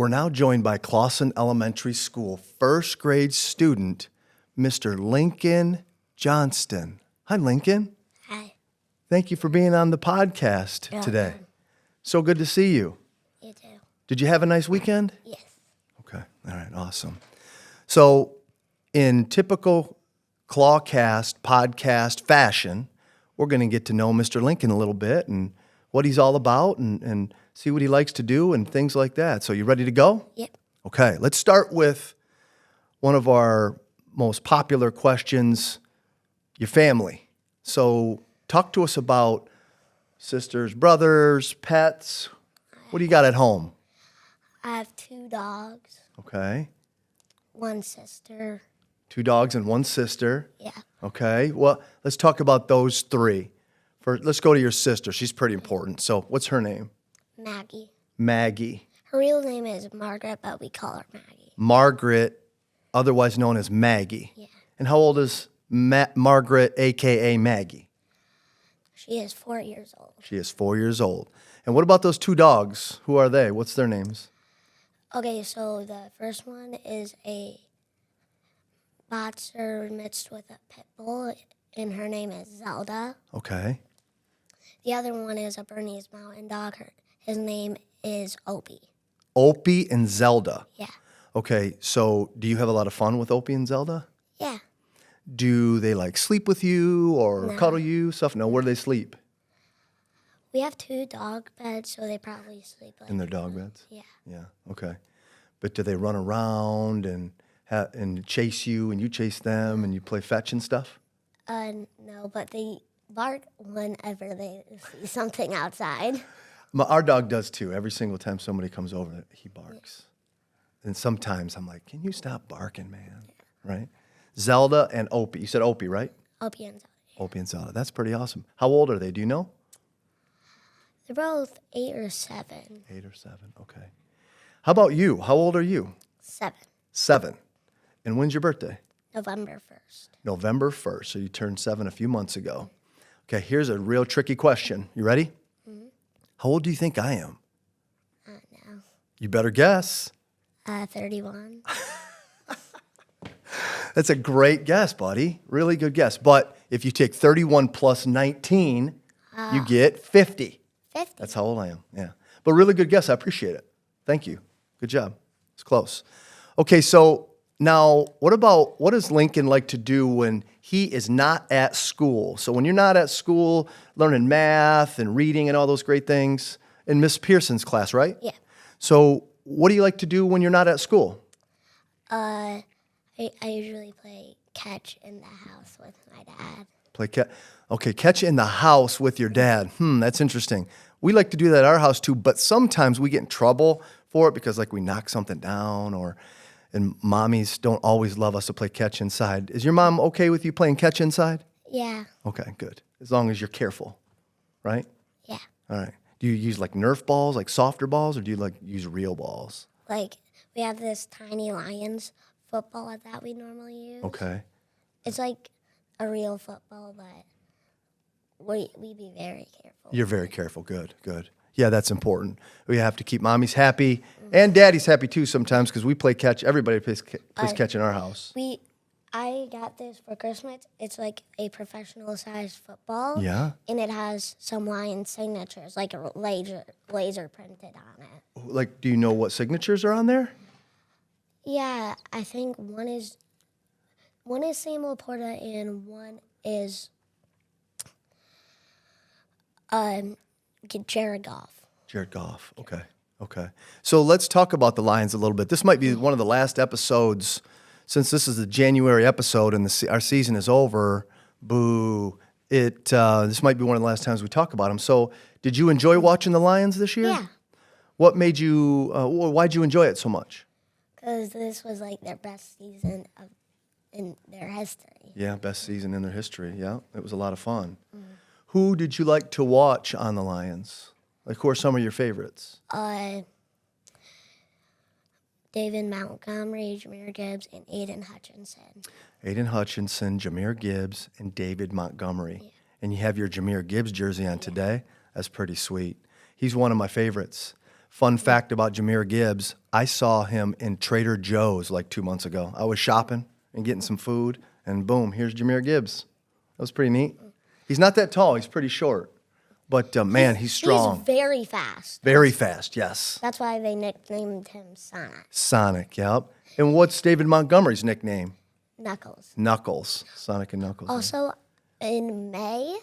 We're now joined by Clawson Elementary School first grade student, Mr. Lincoln Johnston. Hi, Lincoln. Hi. Thank you for being on the podcast today. welcome. So good to see you. You too. Did you have a nice weekend? Yes. Okay. All right. Awesome. So, in typical Clawcast podcast fashion, we're going to get to know Mr. Lincoln a little bit and what he's all about and see what he likes to do and things like that. So, you ready to go? Yep. Okay. Let's start with one of our most popular questions, your family. So, talk to us about sisters, brothers, pets. What do you got at home? I have 2 dogs, Okay. 1 sister. 2 dogs and 1 sister. Yeah. Okay. Well, let's talk about those 3. First, let's go to your sister. She's pretty important. So, what's her name? Maggie. Maggie. Her real name is Margaret, but we call her Maggie. Margaret, otherwise known as Maggie. Yeah. And how old is Margaret, a.k.a. Maggie? She is 4 years old. She is 4 years old. And what about those 2 dogs? Who are they? What's their names? Okay, so the first one is a boxer mixed with a pit bull, and her name is Zelda. Okay. The other one is a Bernese Mountain Dog. His name is Opie. Opie and Zelda. Yeah. Okay, so do you have a lot of fun with Opie and Zelda? Yeah. Do they like sleep with you or No. cuddle you? Stuff? No, where do they sleep? We have 2 dog beds, so they probably sleep like In their dog beds? Yeah. Yeah, okay. But do they run around and chase you and you chase them and you play fetch and stuff? No, but they bark whenever they see something outside. Our dog does too. Every single time somebody comes over, he barks. And sometimes I'm like, can you stop barking, man? Right? Zelda and Opie. You said Opie, right? Opie and Zelda. Opie and Zelda. That's pretty awesome. How old are they? Do you know? They're both 8 or 7. 8 or 7. Okay. How about you? How old are you? 7. 7. And when's your birthday? November 1st. November 1st. So you turned 7 a few months ago. Okay, here's a real tricky question. You ready? Mm-hmm. How old do you think I am? No. You better guess. 31. That's a great guess, buddy. Really good guess. But if you take 31 plus 19, you get 50. 50. That's how old I am. Yeah. But really good guess. I appreciate it. Thank you. Good job. It's close. Okay, so now what does Lincoln like to do when he is not at school? So when you're not at school learning math and reading and all those great things in Miss Pearson's class, right? Yeah. So what do you like to do when you're not at school? I usually play catch in the house with my dad. Play catch in the house with your dad. That's interesting. We like to do that at our house too, but sometimes we get in trouble for it because like we knock something down and mommies don't always love us to play catch inside. Is your mom okay with you playing catch inside? Yeah. Okay, good. As long as you're careful, right? Yeah. All right. Do you use like Nerf balls, like softer balls, or do you like use real balls? Like, we have this tiny Lions football that we normally use. Okay. It's like a real football, but we be very careful. You're very careful. Good, good. Yeah, that's important. We have to keep mommies happy and daddies happy too sometimes because we play catch. Everybody plays catch in our house. I got this for Christmas. It's like a professional-sized football. Yeah? And it has some lion signatures, like a laser printed on it. Like, do you know what signatures are on there? Yeah, I think one is Sam Laporta and one is Jared Goff. Jared Goff. Okay. Okay. So let's talk about the Lions a little bit. This might be one of the last episodes, since this is the January episode and our season is over. Boo. This might be one of the last times we talk about them. So, did you enjoy watching the Lions this year? Yeah. What made you? Why'd you enjoy it so much? Because this was like their best season in their history. Yeah, best season in their history. Yeah, it was a lot of fun. Who did you like to watch on the Lions? Like, who are some of your favorites? David Montgomery, Jameer Gibbs, and Aiden Hutchinson. Aiden Hutchinson, Jameer Gibbs, and David Montgomery. Yeah. And you have your Jameer Gibbs jersey on today. That's pretty sweet. He's one of my favorites. Fun fact about Jahmyr Gibbs, I saw him in Trader Joe's like 2 months ago. I was shopping and getting some food, and boom, here's Jahmyr Gibbs. That was pretty neat. He's not that tall. He's pretty short. But, man, he's strong. He's very fast. Very fast, yes. That's why they nicknamed him Sonic. Sonic, yep. And what's David Montgomery's nickname? Knuckles. Knuckles. Sonic and Knuckles. yeah. Also, in May,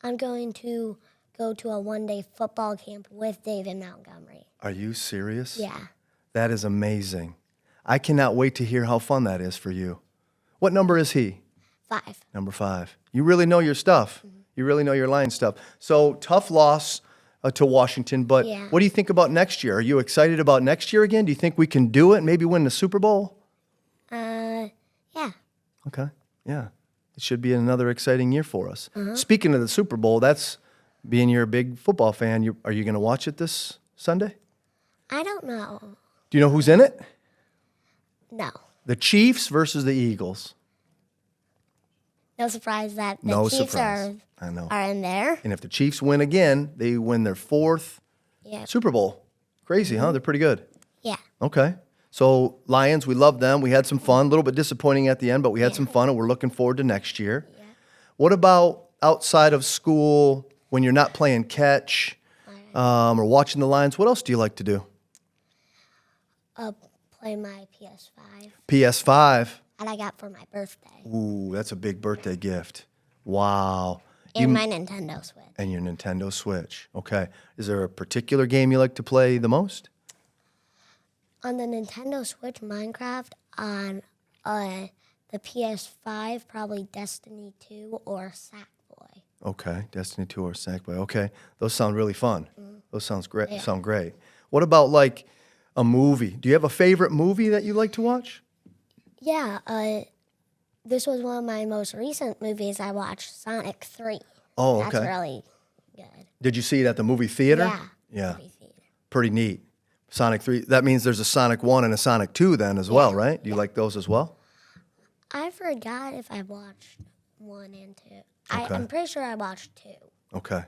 I'm going to go to a one-day football camp with David Montgomery. Are you serious? Yeah. That is amazing. I cannot wait to hear how fun that is for you. What number is he? 5. Number 5. You really know your stuff. You really know your line stuff. So tough loss to Washington, but Yeah. what do you think about next year? Are you excited about next year again? Do you think we can do it? Maybe win the Super Bowl? Yeah. Okay. Yeah. It should be another exciting year for us. Speaking of the Super Bowl, that's being you're a big football fan. Are you going to watch it this Sunday? I don't know. Do you know who's in it? No. The Chiefs versus the Eagles. No surprise that the No Chiefs surprise. I know. are in there. And if the Chiefs win again, they win their 4th Yeah. Super Bowl. Crazy, huh? They're pretty good. Yeah. Okay. So Lions, we love them. We had some fun. A little bit disappointing at the end, but we had some fun, and we're looking forward to next year. Yeah. What about outside of school when you're not playing catch or watching the Lions? What else do you like to do? Play my PS5 PS5. that I got for my birthday. Ooh, that's a big birthday gift. Wow. And my Nintendo Switch. And your Nintendo Switch. Okay. Is there a particular game you like to play the most? On the Nintendo Switch, Minecraft. On the PS5, probably Destiny 2 or Sackboy. Okay. Destiny 2 or Sackboy. Okay. Those sound really fun. Those sound great. What about like a movie? Do you have a favorite movie that you like to watch? Yeah, this was one of my most recent movies I watched, Sonic 3. Oh, That's okay. really good. Did you see it at the movie theater? Yeah. Yeah. Movie theater. Pretty neat. Sonic 3. That means there's a Sonic 1 and a Sonic 2 then as well, right? Do you like those as well? I forgot if I watched 1 and 2. Okay. I'm pretty sure I watched 2. Okay.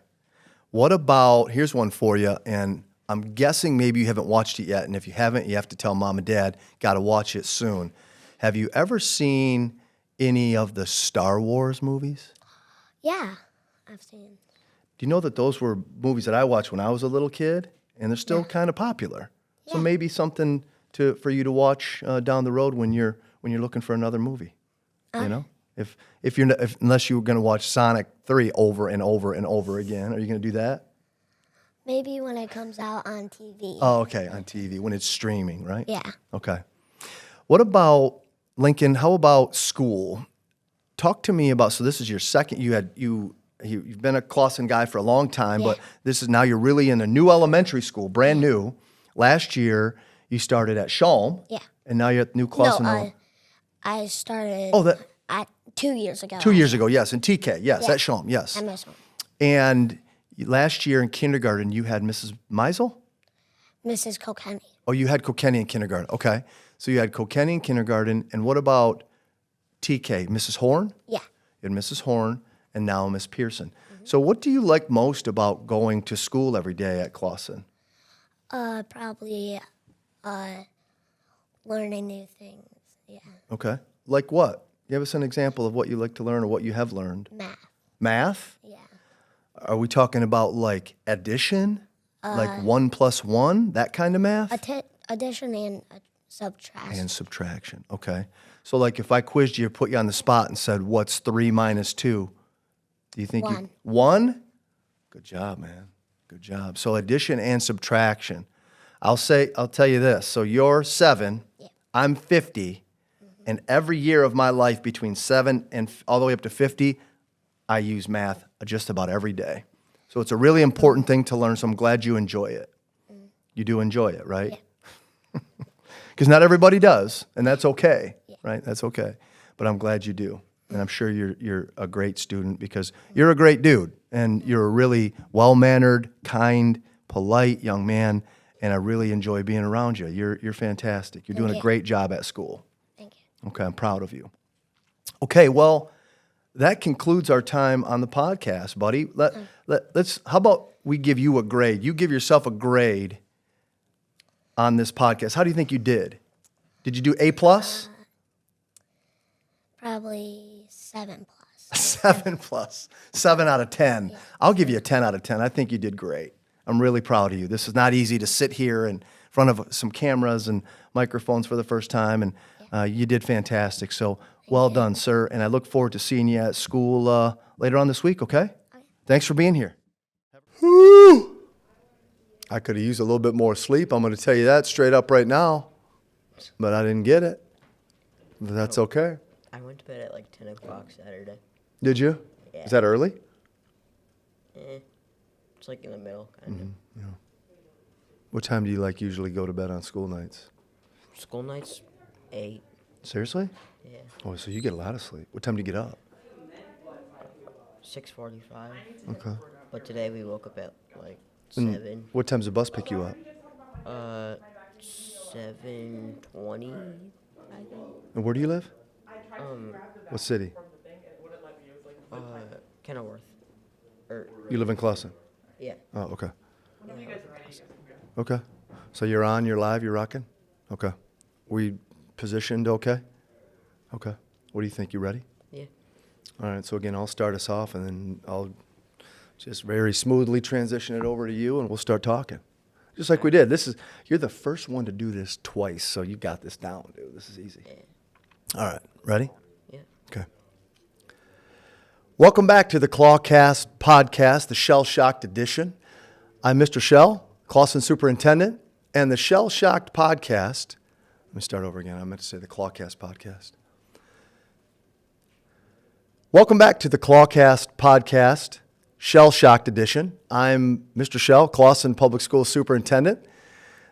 What about, here's one for you, and I'm guessing maybe you haven't watched it yet, and if you haven't, you have to tell mom and dad, got to watch it soon. Have you ever seen any of the Star Wars movies? Yeah, I've seen. Do you know that those were movies that I watched when I was a little kid, and they're still kind of popular? So Yeah. maybe something for you to watch down the road when you're looking for another movie. You know, unless you're going to watch Sonic 3 over and over and over again, are you going to do that? Maybe when it comes out on TV. Oh, okay, on TV when it's streaming, right? Yeah. Okay. What about Lincoln? How about school? Talk to me about. So this is your second. You've been a Clausen guy for a long time, but this is now you're really in a new elementary school, brand new. Last year you started at Shalom. Yeah. And now you're at New Clausen. No, I started Oh, that at 2 years ago. 2 years ago. Yes, in TK. Yes, Yeah. at Shalom. Yes. I missed one. And last year in kindergarten you had Mrs. Meisel. Mrs. Kilkenny. Oh, you had Kilkenny in kindergarten. Okay. So you had Kilkenny in kindergarten. And what about TK? Mrs. Horn? Yeah. You had Mrs. Horn and now Miss Pearson. So what do you like most about going to school every day at Clausen? Probably learning new things. Yeah. Okay. Like what? Give us an example of what you like to learn or what you have learned. Math. Math? Yeah. Are we talking about like addition? Like 1 + 1? That kind of math? Addition and subtraction. And subtraction. Okay. So like if I quizzed you or put you on the spot and said, what's 3 - 2? Do you think you... 1. 1? Good job, man. Good job. So addition and subtraction. I'll tell you this. So you're 7, I'm 50, and every year of my life between 7 and all the way up to 50, I use math just about every day. So it's a really important thing to learn, so I'm glad you enjoy it. You do enjoy it, right? Because not everybody does, and that's okay, right? That's okay. But I'm glad you do. And I'm sure you're a great student because you're a great dude, and you're a really well-mannered, kind, polite young man, and I really enjoy being around you. You're fantastic. You're doing a great job at school. Thank you. Okay, I'm proud of you. Okay, well, that concludes our time on the podcast, buddy. Let's. How about we give you a grade? You give yourself a grade on this podcast. How do you think you did? Did you do A plus? Probably 7 plus. 7 plus. 7 out of 10. I'll give you a 10 out of 10. I think you did great. I'm really proud of you. This is not easy to sit here in front of some cameras and microphones for the first time, and you did fantastic. So well done, sir. And I look forward to seeing you at school later on this week, okay? Thanks for being here. Woo! I could have used a little bit more sleep. I'm going to tell you that straight up right now. But I didn't get it. But that's okay. I went to bed at like 10 o'clock Saturday. Did you? Yeah. Is that early? It's like in the middle, kind of. What time do you usually go to bed on school nights? School nights, 8. Seriously? Yeah. Oh, so you get a lot of sleep. What time do you get up? 6:45. Okay. But today we woke up at like And 7. what time's the bus pick you up? 7:20, I think. And where do you live? Um, What city? Kenilworth. Or, You live in Clawson? yeah. Oh, okay. Yeah. Okay. So you're on, you're live, you're rocking? Okay. Were you positioned okay? Okay. What do you think? You ready? Yeah. All right. So again, I'll start us off and then I'll just very smoothly transition it over to you and we'll start talking. Just like we did. You're the first one to do this twice, so you got this down, dude. This is easy. All right. Ready? Yeah. Okay. Welcome back to the Clawcast podcast, the Shell Shocked edition. I'm Mr. Shell, Clawson Superintendent, and the Shell Shocked podcast. Let me start over again. I meant to say the Clawcast podcast. Welcome back to the Clawcast podcast, Shell Shocked edition. I'm Mr. Shell, Clawson Public School Superintendent.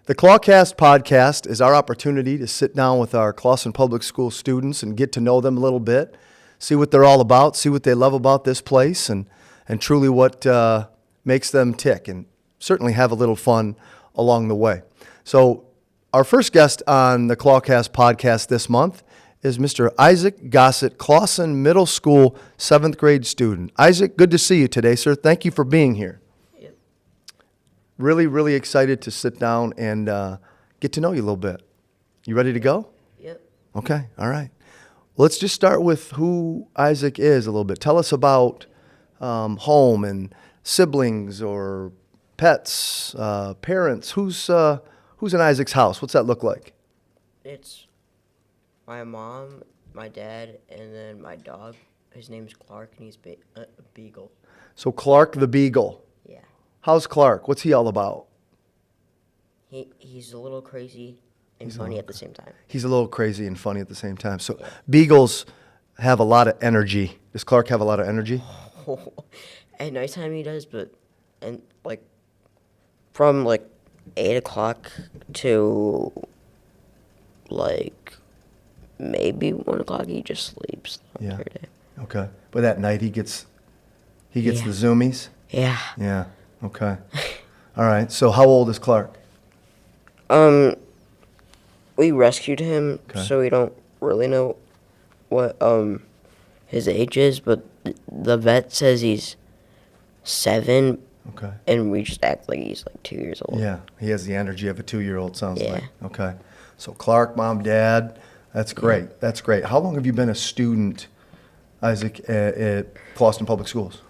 The Clawcast podcast is our opportunity to sit down with our Clawson Public School students and get to know them a little bit, see what they're all about, see what they love about this place, and truly what makes them tick, and certainly have a little fun along the way. So our first guest on the Clawcast podcast this month is Mr. Isaac Gossett, Clawson Middle School 7th grade student. Isaac, good to see you today, sir. Thank you for being here. Yep. Really, really excited to sit down and get to know you a little bit. You ready to go? Yep. Okay, all right. Let's just start with who Isaac is a little bit. Tell us about home and siblings or pets, parents. Who's in Isaac's house? What's that look like? It's my mom, my dad, and then my dog. His name's Clark, and he's a beagle. So Clark the Beagle. Yeah. How's Clark? What's he all about? He's a little crazy and funny at the same time. He's a little crazy and funny at the same time. So beagles have a lot of energy. Does Clark have a lot of energy? At nighttime he does, and from 8 o'clock to maybe 1 o'clock he just sleeps the Yeah. entire day. Okay. But at night he gets the Yeah. zoomies? Yeah. Yeah. Okay. All right. So how old is Clark? We rescued him, Okay. so we don't really know what his age is, but the vet says he's 7, Okay. and we just act like he's 2 years old. Yeah. He has the energy of a 2-year-old, sounds Yeah. like. Okay. So Clark, mom, dad. That's great. That's great. How long have you been a student, Isaac, at Clawson Public Schools?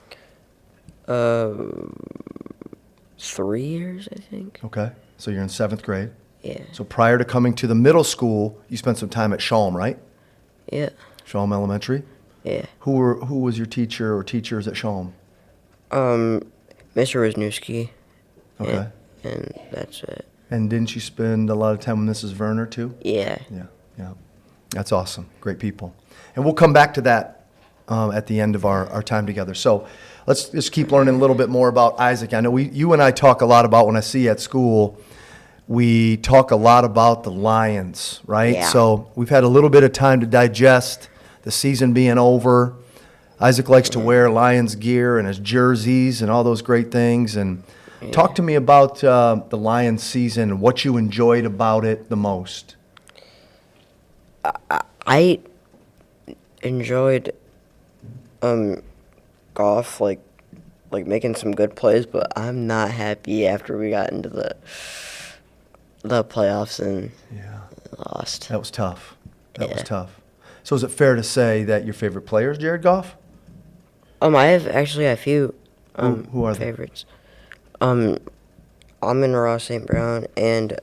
3 years, I think. Okay. So you're in 7th grade. Yeah. So prior to coming to the middle school, you spent some time at Shalom, right? Yeah. Shalom Elementary. Yeah. Who was your teacher or teachers at Shalom? Mr. Wisniewski. Okay. And that's it. And didn't you spend a lot of time with Mrs. Werner too? Yeah. Yeah. That's awesome. Great people. And we'll come back to that at the end of our time together. So let's just keep learning a little bit more about Isaac. I know you and I talk a lot about, when I see you at school, we talk a lot about the Lions, right? Yeah. So we've had a little bit of time to digest the season being over. Isaac likes to wear Lions gear and his jerseys and all those great things. And talk to me about the Lions season and what you enjoyed about it the most. I enjoyed golf, like making some good plays, but I'm not happy after we got into the the playoffs and Yeah. lost. That was tough. That was Yeah. tough. So is it fair to say that your favorite player is Jared Goff? I have actually a few Who are they? favorites. Amon-Ra St. Brown and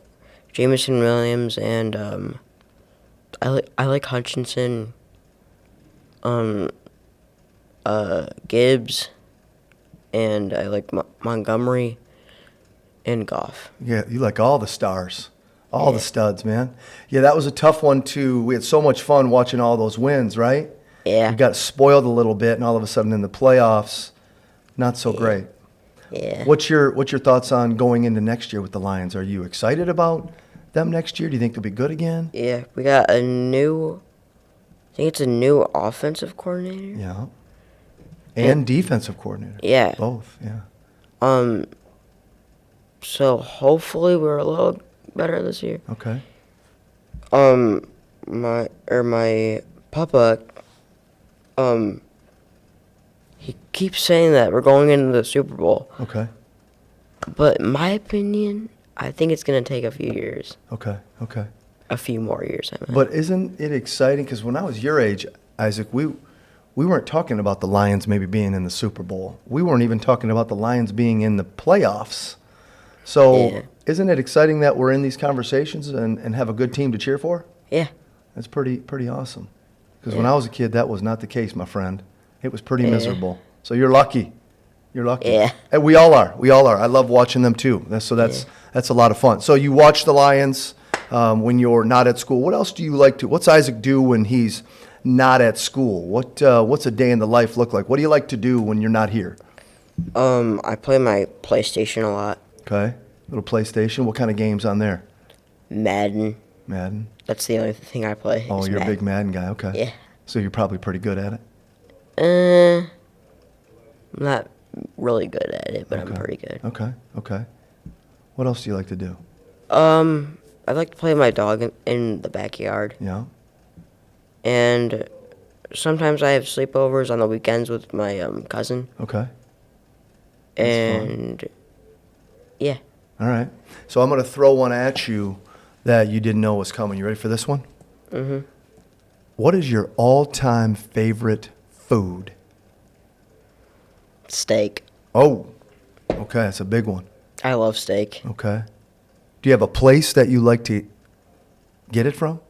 Jameson Williams and I like Hutchinson, Gibbs, and I like Montgomery and Goff. Yeah, you like all the stars, all the studs, man. Yeah, that was a tough one too. We had so much fun watching all those wins, right? Yeah. We got spoiled a little bit, and all of a sudden in the playoffs, not so great. Yeah. What's your thoughts on going into next year with the Lions? Are you excited about them next year? Do you think they'll be good again? Yeah, we got I think it's a new offensive coordinator. Yeah. And defensive coordinator. Yeah. Both, yeah. So hopefully we're a little better this year. Okay. My papa, he keeps saying that we're going into the Super Bowl, Okay. but in my opinion, I think it's gonna take a few years, Okay. Okay. a few more years. I mean. But isn't it exciting? Because when I was your age, Isaac, we weren't talking about the Lions maybe being in the Super Bowl. We weren't even talking about the Lions being in the playoffs. So Yeah. isn't it exciting that we're in these conversations and have a good team to cheer for? Yeah, That's pretty awesome. Because when I was a kid, that was not the case, my friend. It was pretty miserable. So you're lucky. You're lucky. Yeah. And we all are. We all are. I love watching them too. That's a lot of fun. So you watch the Lions when you're not at school. What else do you like to? What's Isaac do when he's not at school? What's a day in the life look like? What do you like to do when you're not here? I play my PlayStation a lot. Okay. Little PlayStation. What kind of games on there? Madden. Madden. That's the only thing I play. Oh, is you're a Madden. big Madden guy. Okay. Yeah. So you're probably pretty good at it. I'm not really good at it, but I'm Okay. pretty good. Okay. What else do you like to do? I like to play with my dog in the backyard, Yeah. and sometimes I have sleepovers on the weekends with my cousin, Okay. and yeah, All right. So I'm going to throw one at you that you didn't know was coming. You ready for this one? Mm-hmm. What is your all-time favorite food? steak. Oh, okay. That's a big one. I love steak. Okay. Do you have a place that you like to get it from?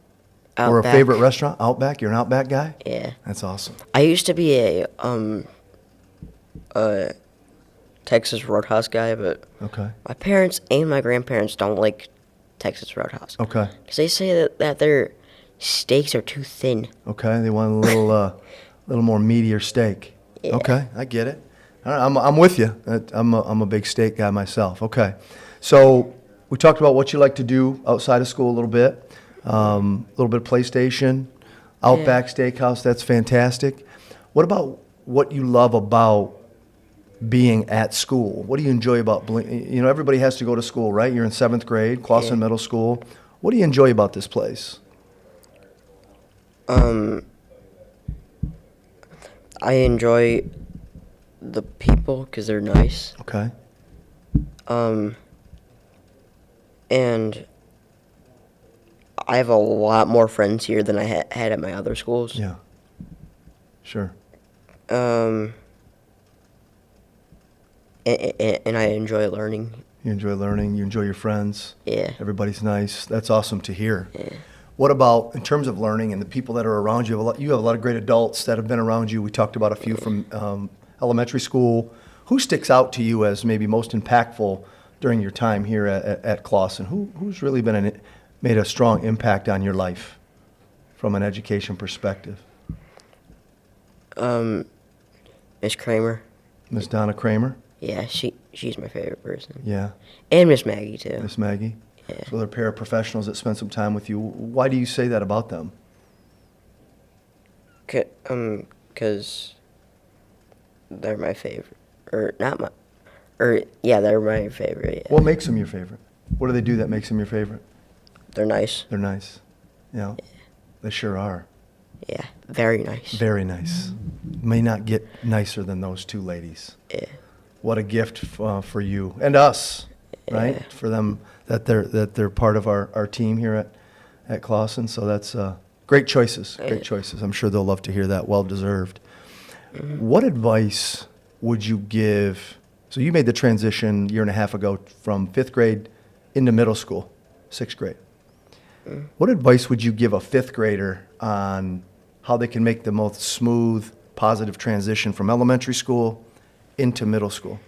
Or a Outback. favorite restaurant? Outback? You're an Outback guy? Yeah, That's awesome. I used to be a Texas Roadhouse guy, but Okay. my parents and my grandparents don't like Texas Roadhouse Okay. because they say that their steaks are too thin. Okay. They want a little more meatier steak. Yeah. Okay. I get it. All right, I'm with you. I'm a big steak guy myself. Okay. So we talked about what you like to do outside of school a little bit. A little bit of PlayStation, Outback Steakhouse. That's fantastic. What about what you love about being at school? What do you enjoy about, everybody has to go to school, right? You're in 7th grade, Clawson Middle School. What do you enjoy about this place? I enjoy the people because they're nice. Okay. And I have a lot more friends here than I had at my other schools. Yeah. Sure. And I enjoy learning. You enjoy learning. You enjoy your friends. Yeah. Everybody's nice. That's awesome to hear. Yeah. What about in terms of learning and the people that are around you? You have a lot of great adults that have been around you. We talked about a few from elementary school. Who sticks out to you as maybe most impactful during your time here at Clawson? Who's really made a strong impact on your life from an education perspective? Miss Kramer. Miss Donna Kramer? Yeah, she's my favorite person. Yeah. And Miss Maggie too. Miss Maggie? Yeah. So they're paraprofessionals that spend some time with you. Why do you say that about them? Cause they're my favorite, they're my favorite. Yeah. What makes them your favorite? What do they do that makes them your favorite? They're nice. They're nice. Yeah. They sure are. Yeah, very nice. Very nice. May not get nicer than those two ladies. Yeah. What a gift for you and us. right? For them that they're part of our team here at Clausen. So that's great choices. Great choices. I'm sure they'll love to hear that. Well deserved. What advice would you give? So you made the transition a year and a half ago from 5th grade into middle school, 6th grade. What advice would you give a 5th grader on how they can make the most smooth, positive transition from elementary school into middle school?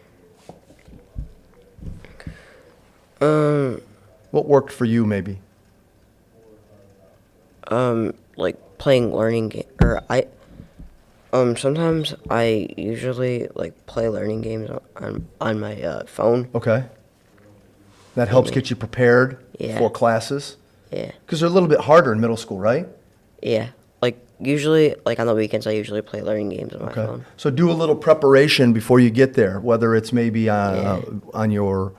What worked for you, maybe? Like playing learning game, or sometimes I usually like play learning games on my phone. Okay. That helps get you prepared Yeah. for classes? Yeah. Because they're a little bit harder in middle school, right? Yeah. Like usually, like on the weekends, I usually play learning games on my Okay. phone. So do a little preparation before you get there, whether it's maybe on your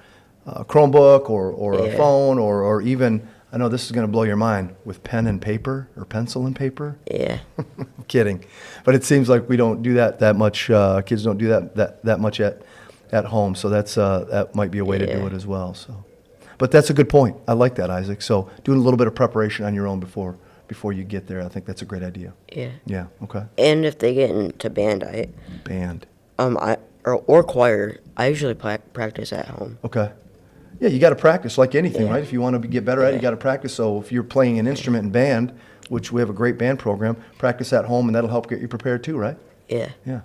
Chromebook or a Yeah. phone or even, I know this is going to blow your mind, with pen and paper or pencil and paper. Yeah. I'm kidding. But it seems like we don't do that much. Kids don't do that much at home. So that might be a way to do Yeah. it as well. So, but that's a good point. I like that, Isaac. So doing a little bit of preparation on your own before you get there, I think that's a great idea. Yeah. Yeah. Okay. And if they get into band, Band. or choir, I usually practice at home. Okay. Yeah, you got to practice like anything, Yeah. right? If you want to get better at it, you Yeah. got to practice. So if you're playing an instrument in band, which we have a great band program, practice at home, and that'll help get you prepared too, right? Yeah. Yeah.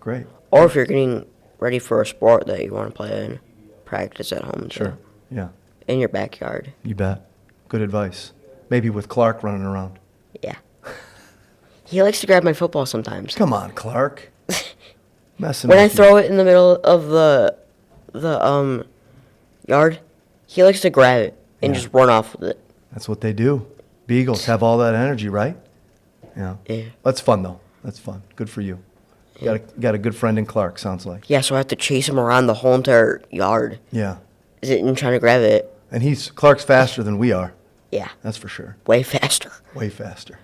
Great. Or if you're getting ready for a sport that you want to play in, practice at home. Sure. Too. Yeah. In your backyard. You bet. Good advice. Maybe with Clark running around. Yeah. He likes to grab my football sometimes. Come on, Clark. Messing When I with you. throw it in the middle of the yard, he likes to grab it and Yeah. just run off with it. That's what they do. Beagles have all that energy, right? Yeah. Yeah. That's fun though. That's fun. Good for you. Got a good friend in Clark. Sounds like. Yeah, so I have to chase him around the whole entire yard. Yeah. And trying to grab it. And Clark's faster than we are. Yeah, That's for sure. way faster. Way faster.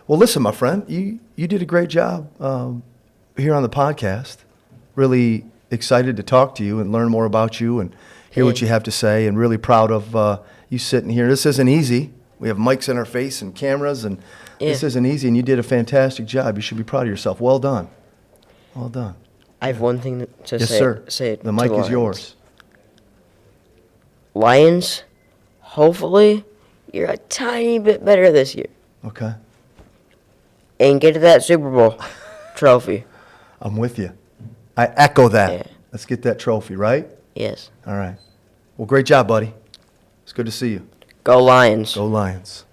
Well, listen, my friend, you did a great job here on the podcast. Really excited to talk to you and learn more about you and hear what you have to say, and really proud of you sitting here. This isn't easy. We have mics in our face and cameras, and this Yeah. isn't easy, and you did a fantastic job. You should be proud of yourself. Well done. Well done. I have one thing to Yes, say. sir. Say The mic is yours. Lions, hopefully, you're a tiny bit better this year. Okay. And get to that Super Bowl trophy. I'm with you. I echo that. Yeah. Let's get that trophy, right? Yes. All right. Well, great job, buddy. It's good to see you. Go Lions. Go Lions.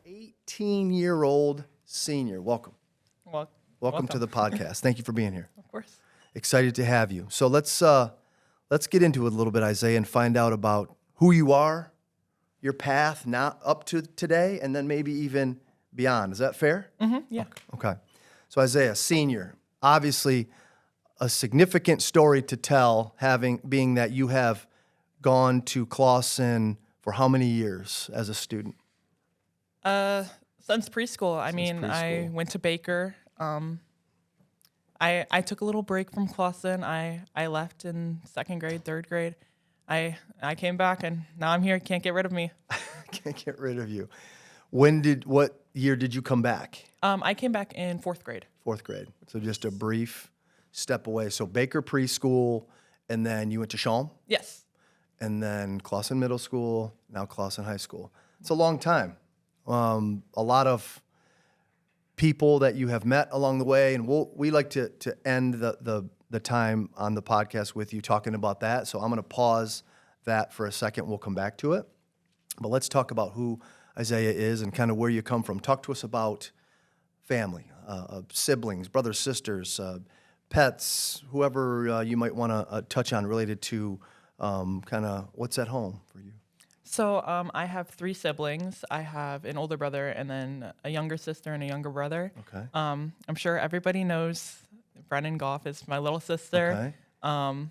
18-year-old senior. Welcome. Welcome to the podcast. Thank you for being here. Of course. Excited to have you. So let's get into it a little bit, Isaiah, and find out about who you are, your path now up to today, and then maybe even beyond. Is that fair? Yeah. Okay. So Isaiah, senior, obviously a significant story to tell, being that you have gone to Clausen for how many years as a student? Since preschool. I mean, I preschool. went to Baker. I took a little break from Clausen. I left in 2nd grade, 3rd grade. I came back, and now I'm here. Can't get rid of me. Can't get rid of you. What year did you come back? I came back in 4th grade. 4th grade. So just a brief step away. So Baker preschool, and then you went to Shalom, Yes. and then Clausen Middle School, now Clausen High School. It's a long time. A lot of people that you have met along the way, and we like to end the time on the podcast with you talking about that. So I'm going to pause that for a second. We'll come back to it. But let's talk about who Isaiah is and kind of where you come from. Talk to us about family, siblings, brothers, sisters, pets, whoever you might want to touch on related to kind of what's at home for you. So I have 3 siblings. I have an older brother and then a younger sister and a younger brother. Okay. I'm sure everybody knows Brennan Goff is my little sister. Okay.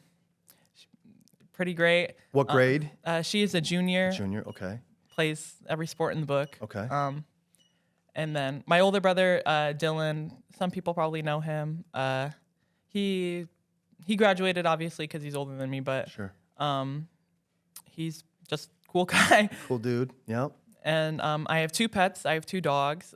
Pretty great. What grade? She is a junior. Junior. Okay. Plays every sport in the book. Okay. And then my older brother, Dylan, some people probably know him. He graduated, obviously, because he's older than me, but Sure. He's just cool guy. Cool dude. Yep. And I have 2 pets. I have 2 dogs,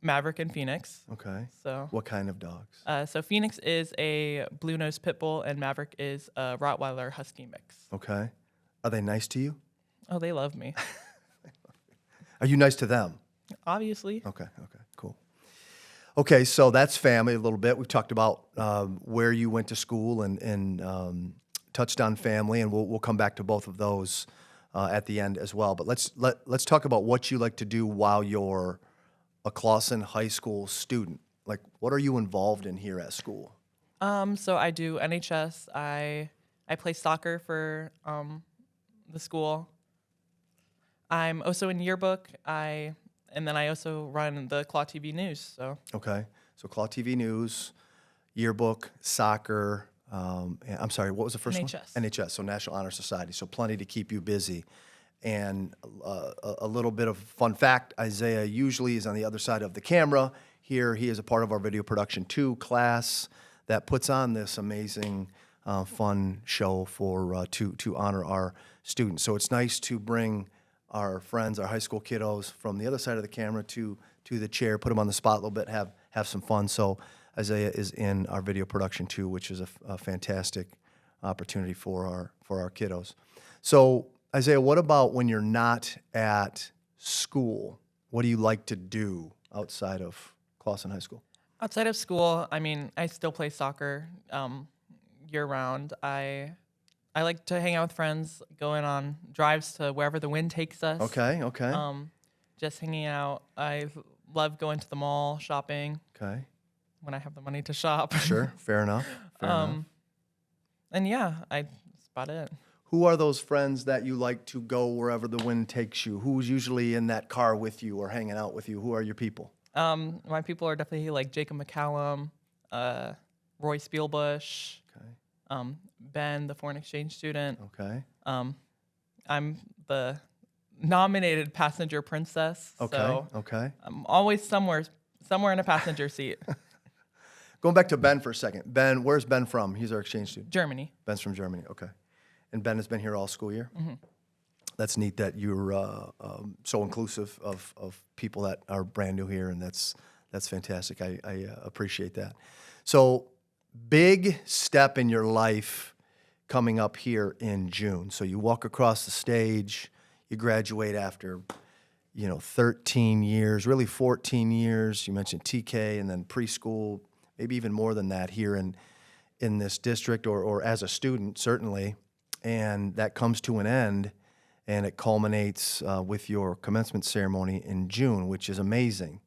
Maverick and Phoenix. Okay. So, What kind of dogs? so Phoenix is a blue nose pit bull, and Maverick is a Rottweiler Husky mix. Okay. Are they nice to you? Oh, they love me, Are you nice to them? obviously. Okay. Cool. Okay, so that's family a little bit. We've talked about where you went to school and touched on family, and we'll come back to both of those at the end as well. But let's talk about what you like to do while you're a Clawson High School student. Like, what are you involved in here at school? So I do NHS. I play soccer for the school. I'm also in yearbook. And then I also run the Claw TV News. So Okay, so Claw TV News, yearbook, soccer. And I'm sorry, what was the first NHS. one? NHS, so National Honor Society. So plenty to keep you busy. And a little bit of fun fact, Isaiah usually is on the other side of the camera. Here he is a part of our Video Production 2 class that puts on this amazing, fun show for to honor our students. So it's nice to bring our friends, our high school kiddos, from the other side of the camera to the chair, put them on the spot a little bit, have some fun. So Isaiah is in our Video Production 2, which is a fantastic opportunity for our kiddos. So Isaiah, what about when you're not at school? What do you like to do outside of Clawson High School? outside of school, I mean, I still play soccer year round. I like to hang out with friends, going on drives to wherever the wind takes us. Okay. Just hanging out. I love going to the mall, shopping Okay. when I have the money to shop. Sure. Fair enough. Fair enough. And yeah, that's about it. Who are those friends that you like to go wherever the wind takes you? Who's usually in that car with you or hanging out with you? Who are your people? My people are definitely like Jacob McCallum, Roy Spielbush, Okay. Ben, the foreign exchange student. Okay. I'm the nominated passenger princess. Okay. So Okay. I'm always somewhere in a passenger seat. Going back to Ben for a second. Ben, where's Ben from? He's our exchange student. Germany. Ben's from Germany. Okay. And Ben has been here all school year? Mm-hmm. That's neat that you're so inclusive of people that are brand new here, and that's fantastic. I appreciate that. So, big step in your life coming up here in June. So you walk across the stage, you graduate after, 13 years, really 14 years. You mentioned TK and then preschool, maybe even more than that here in this district or as a student, certainly. And that comes to an end, and it culminates with your commencement ceremony in June, which is amazing.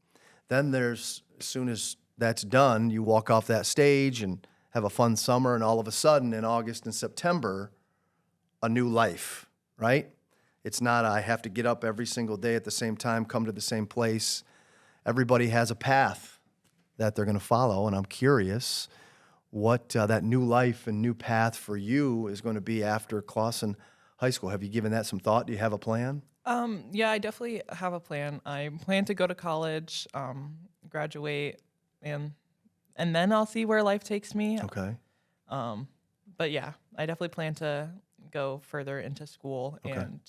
Then as soon as that's done, you walk off that stage and have a fun summer, and all of a sudden in August and September, a new life, right? It's not I have to get up every single day at the same time, come to the same place. Everybody has a path that they're going to follow, and I'm curious what that new life and new path for you is going to be after Clawson High School. Have you given that some thought? Do you have a plan? Yeah, I definitely have a plan. I plan to go to college, graduate, and then I'll see where life takes me. Okay. But yeah, I definitely plan to go further into school and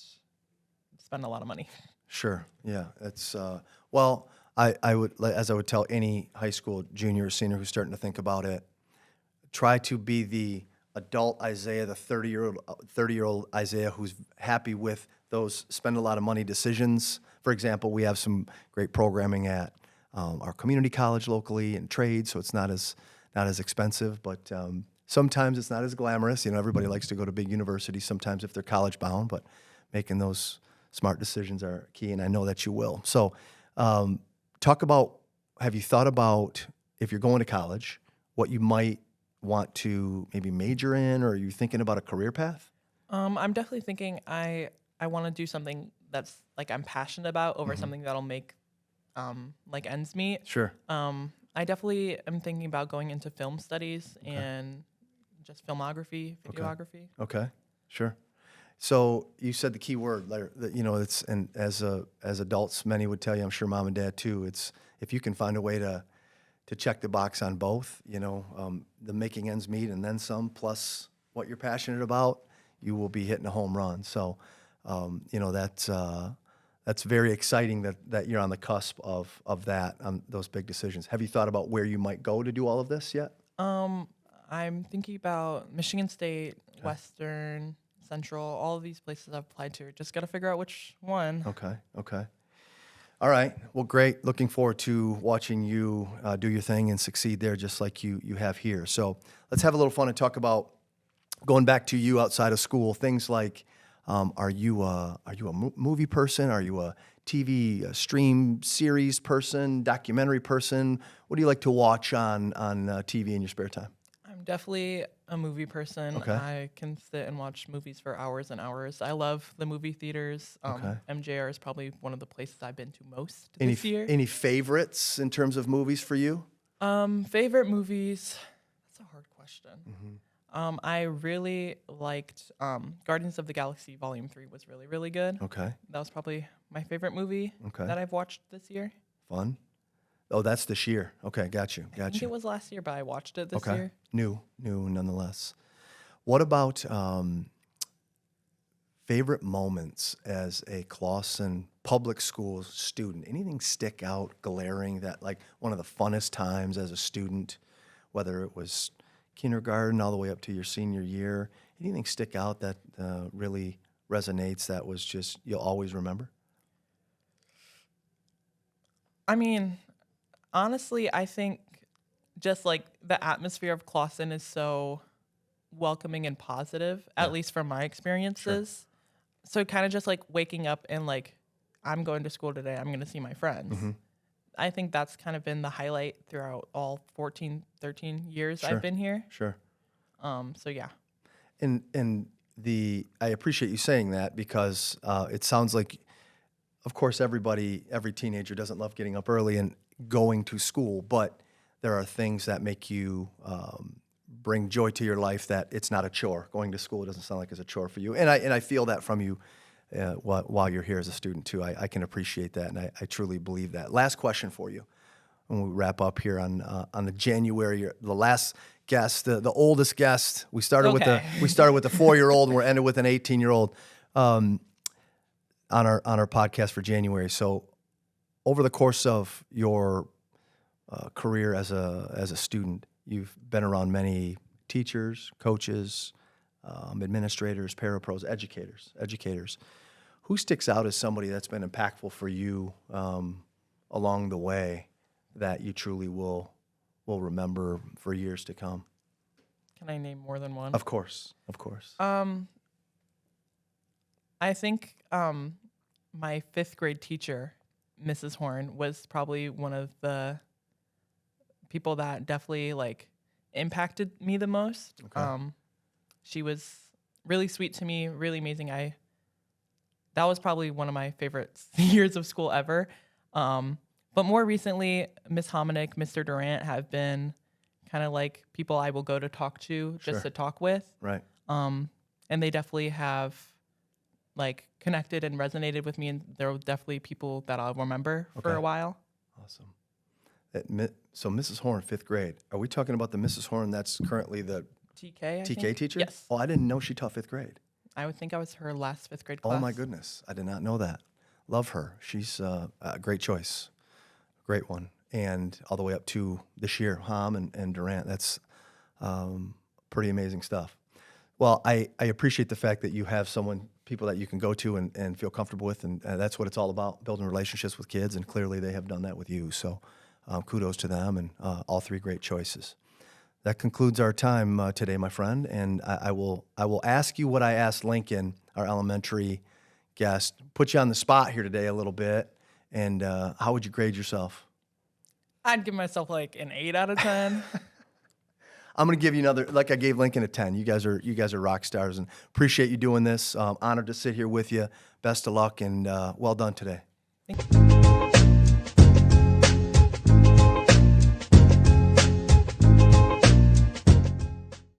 spend a lot of money. Sure. Yeah. It's well, I would, as I would tell any high school junior or senior who's starting to think about it, try to be the adult Isaiah, the 30-year-old Isaiah who's happy with those spend a lot of money decisions. For example, we have some great programming at our community college locally and trade, so it's not as expensive, but sometimes it's not as glamorous. Everybody likes to go to big universities sometimes if they're college bound, but making those smart decisions are key, and I know that you will. So talk about, have you thought about, if you're going to college, what you might want to maybe major in, or are you thinking about a career path? I'm definitely thinking I want to do something that's like I'm passionate about over something that'll make like ends meet. Sure. I definitely am thinking about going into film studies and just filmography, videography. Okay. Sure. So you said the key word, it's, and as adults, many would tell you, I'm sure mom and dad too, it's if you can find a way to check the box on both, the making ends meet and then some, plus what you're passionate about, you will be hitting a home run. So, you know, that's very exciting that you're on the cusp of that, on those big decisions. Have you thought about where you might go to do all of this yet? I'm thinking about Michigan State, Western, Central, all of these places I've applied to. Just got to figure out which one. Okay. All right. Well, great. Looking forward to watching you do your thing and succeed there, just like you have here. So let's have a little fun and talk about going back to you outside of school. Things like, are you a movie person? Are you a TV stream series person? Documentary person? What do you like to watch on TV in your spare time? I'm definitely a movie person. Okay. I can sit and watch movies for hours and hours. I love the movie theaters. Okay. MJR is probably one of the places I've been to most Any this year. any favorites in terms of movies for you? Favorite movies? That's a hard question. Mm-hmm. I really liked Guardians of the Galaxy Volume 3 was really, really good. Okay. That was probably my favorite movie Okay. that I've watched this year. Fun. Oh, that's this year. Okay, got you. I think it was last year, but I watched it this Okay. year. New nonetheless. What about favorite moments as a Clawson public school student? Anything stick out, glaring, that like one of the funnest times as a student, whether it was kindergarten all the way up to your senior year? Anything stick out that really resonates, that was just you'll always remember? I mean, honestly, I think just like the atmosphere of Clawson is so welcoming and positive, at least from my experiences. So kind of just like waking up and like, I'm going to school today, I'm going to see my friends. Mm-hmm. I think that's kind of been the highlight throughout all 14, 13 years Sure. I've been here. Sure. So yeah. And I appreciate you saying that, because it sounds like, of course, every teenager doesn't love getting up early and going to school, but there are things that make you bring joy to your life, that it's not a chore. Going to school doesn't sound like it's a chore for you, and I feel that from you while you're here as a student too. I can appreciate that, and I truly believe that. Last question for you, when we wrap up here on the January, the last guest, the oldest guest. We started with the 4-year-old, and we're ended with an 18-year-old on our podcast for January. So, over the course of your career as a student, you've been around many teachers, coaches, administrators, parapros, educators. Who sticks out as somebody that's been impactful for you along the way, that you truly will remember for years to come? Can I name more than one? Of course. I think my 5th grade teacher, Mrs. Horn, was probably one of the people that definitely like impacted me the most. Okay. She was really sweet to me, really amazing. That was probably one of my favorite years of school ever. But more recently, Miss Hominick, Mr. Durant have been kind of like people I will go to talk to just Sure. to talk with. Right. And they definitely have like connected and resonated with me, and they're definitely people that I'll remember for Okay. a while. Awesome. So Mrs. Horn, 5th grade. Are we talking about the Mrs. Horn that's currently the TK, I TK think? teacher? Yes. Oh, I didn't know she taught 5th grade. I would think I was her last 5th grade class. Oh my goodness, I did not know that. Love her. She's a great choice, great one, and all the way up to this year, Hom and Durant. That's pretty amazing stuff. Well, I appreciate the fact that you have people that you can go to and feel comfortable with, and that's what it's all about, building relationships with kids, and clearly they have done that with you. So kudos to them, and all 3 great choices. That concludes our time today, my friend, and I will ask you what I asked Lincoln, our elementary guest, put you on the spot here today a little bit, and how would you grade yourself? I'd give myself like an 8 out of 10. I'm going to give you another, like I gave Lincoln a 10. You guys are rock stars, and appreciate you doing this. Honored to sit here with you. Best of luck, and well done today. Thank you.